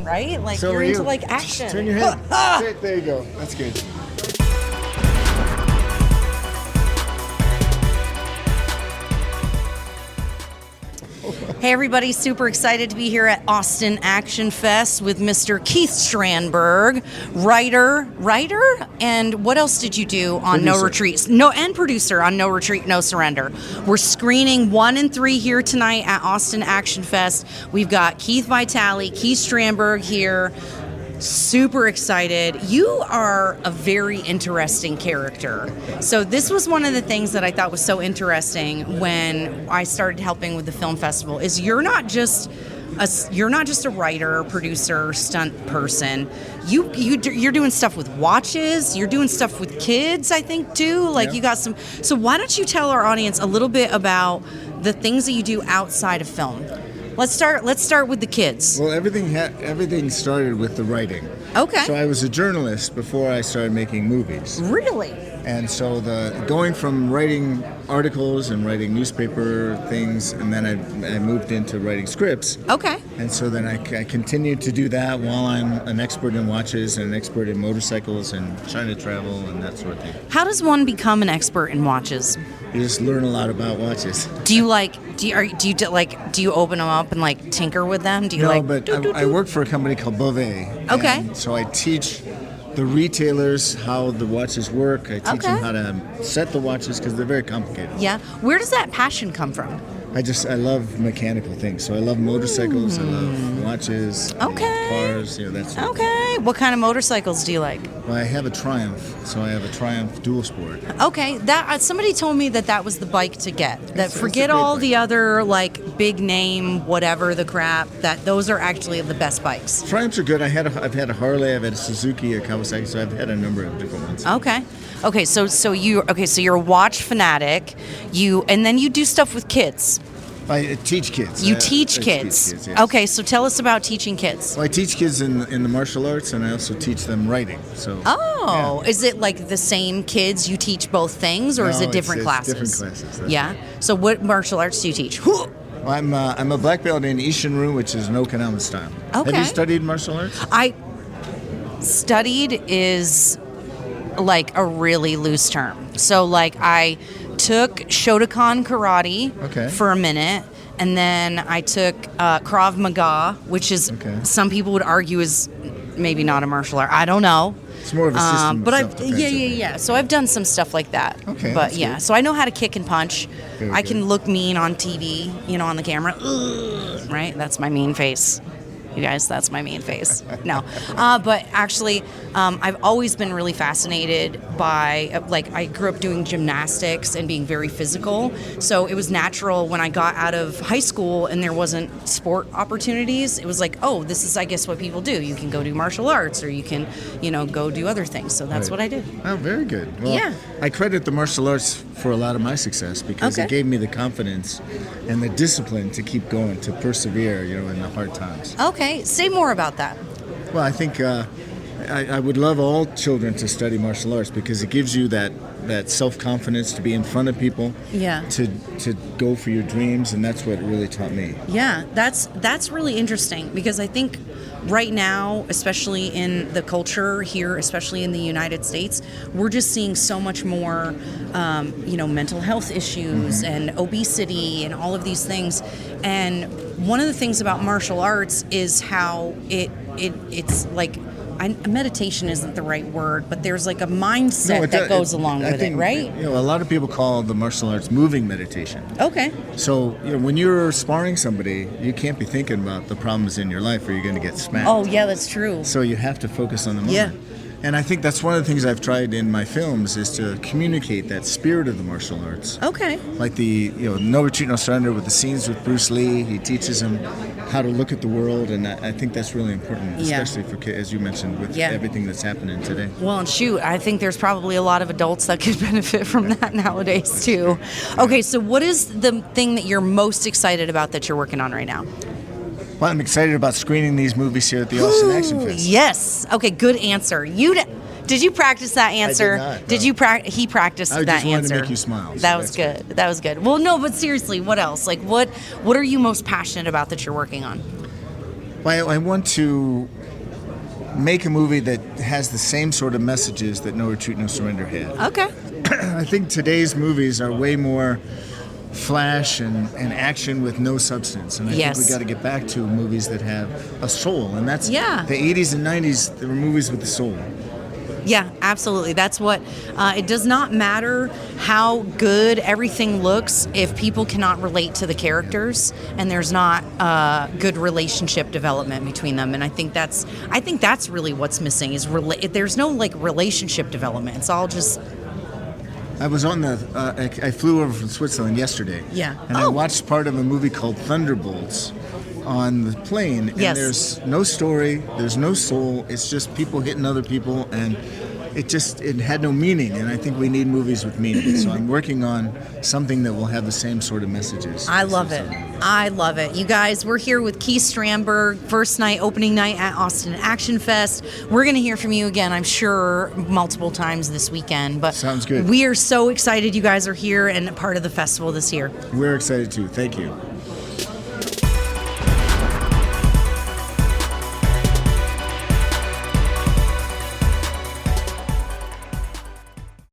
right? Like So you're are into you. like action. Turn your head. There you go. That's good. Hey everybody, super excited to be here at Austin Action Fest with Mr. Keith Strandberg, writer, and what else did you do on No Retreat? And producer on No Retreat, No Surrender. We're screening 1 and 3 here tonight at Austin Action Fest. We've got Keith Vitali, Keith Strandberg here. Super excited. You are a very interesting character. So this was one of the things that I thought was so interesting when I started helping with the film festival is you're not just a writer, producer, stunt person. You're doing stuff with watches. You're doing stuff with kids, I think, too. Like you got some. So why don't you tell our audience a little bit about the things that you do outside of film? Let's start with the kids. Well, everything started with the writing. Okay. So I was a journalist before I started making movies. Really? And so going from writing articles and writing newspaper things, and then I moved into writing scripts. Okay. And so then I continued to do that while I'm an expert in watches and an expert in motorcycles and China travel and that sort of thing. How does one become an expert in watches? You just learn a lot about watches. Do you open them up and like tinker with them? I work for a company called Beauvais. Okay. And so I teach the retailers how the watches work. I teach them how to set the watches because they're very complicated. Yeah. Where does that passion come from? I love mechanical things. So I love motorcycles. I love watches. Cars. That's okay. What kind of motorcycles do you like? Well, I have a Triumph. So I have a Triumph Dual Sport. Okay. That somebody told me that was the bike to get. That forget it's all bike. the other like big name whatever the crap. That those are actually the best bikes. Triumphs are good. I've had a Harley. I've had a Suzuki, a Kawasaki. So I've had a number of different ones. Okay. So you're a watch fanatic. And then you do stuff with kids. I teach kids. You teach kids. Yes. Okay, so tell us about teaching kids. Well, I teach kids in the martial arts, and I also teach them writing. So. Is it like the same kids? You teach both things, or is it different classes? Different classes. Yeah. So what martial arts do you teach? Well, I'm a black belt in Isshinryu, which is an Okinawan style. Okay. Have you studied martial arts? I studied is like a really loose term. So like I took Shotokan karate for a minute, and then I took Krav Maga, which is some people would argue is maybe not a martial art. I don't know. It's more of a system. But yeah. So I've done some stuff like that. Okay. But yeah, good. so I know how to kick and punch. Very I good. can look mean on TV, on the camera. Ugh, right? That's my mean face. You guys, that's my mean face. No. But actually, I've always been really fascinated by, I grew up doing gymnastics and being very physical. So it was natural when I got out of high school and there wasn't sport opportunities. It was like, oh, this is, I guess, what people do. You can go do martial arts or you can, go do other things. So that's what I did. Oh, very good. Well, Yeah. I credit the martial arts for a lot of my success because it gave me the confidence and the discipline to keep going, to persevere, in the hard times. Okay. Say more about that. Well, I think I would love all children to study martial arts because it gives you that self-confidence to be in front of people, to go for your dreams, and that's what it really taught me. Yeah, that's really interesting because I think right now, especially in the culture here, especially in the United States, we're just seeing so much more, mental health issues and obesity and all of these things. And one of the things about martial arts is how it's like, meditation isn't the right word, but there's like a mindset that goes along with it, right? A lot of people call the martial arts moving meditation. Okay. So, when you're sparring somebody, you can't be thinking about the problems in your life or you're going to get smacked. Oh, yeah, that's true. So you have to focus on the moment. Yeah. And I think that's one of the things I've tried in my films is to communicate that spirit of the martial arts. Okay. Like the No Retreat, No Surrender with the scenes with Bruce Lee. He teaches them how to look at the world, and I think that's really important, especially for kids, as you mentioned, with everything that's happening today. Well, and shoot, I think there's probably a lot of adults that could benefit from that nowadays too. Okay, so what is the thing that you're most excited about that you're working on right now? Well, I'm excited about screening these movies here at the Austin Action Fest. Yes. Okay, good answer. Did you practice that answer? I did not. Did you he practiced that answer? I just wanted to make you smile. That was good. That was good. Well, no, but seriously, what else? Like, what are you most passionate about that you're working on? I want to make a movie that has the same sort of messages that No Retreat, No Surrender had. Okay. I think today's movies are way more flash and action with no substance, and I think we got to get back to movies that have a soul, and that's the 80s and 90s. There were movies with the soul. Yeah, absolutely. That's what, it does not matter how good everything looks if people cannot relate to the characters and there's not good relationship development between them. And I think that's really what's missing is there's no like relationship development. It's all just. I was on I flew over from Switzerland yesterday. Yeah. And I watched part of a movie called Thunderbolts on the plane, and there's no story, there's no soul, it's just people hitting other people, and it had no meaning, and I think we need movies with meaning. So I'm working on something that will have the same sort of messages. I love it. I love it. You guys, we're here with Keith Strandberg, first night, opening night at Austin Action Fest. We're going to hear from you again, I'm sure, multiple times this weekend. But sounds good. We are so excited you guys are here and part of the festival this year. We're excited too. Thank you.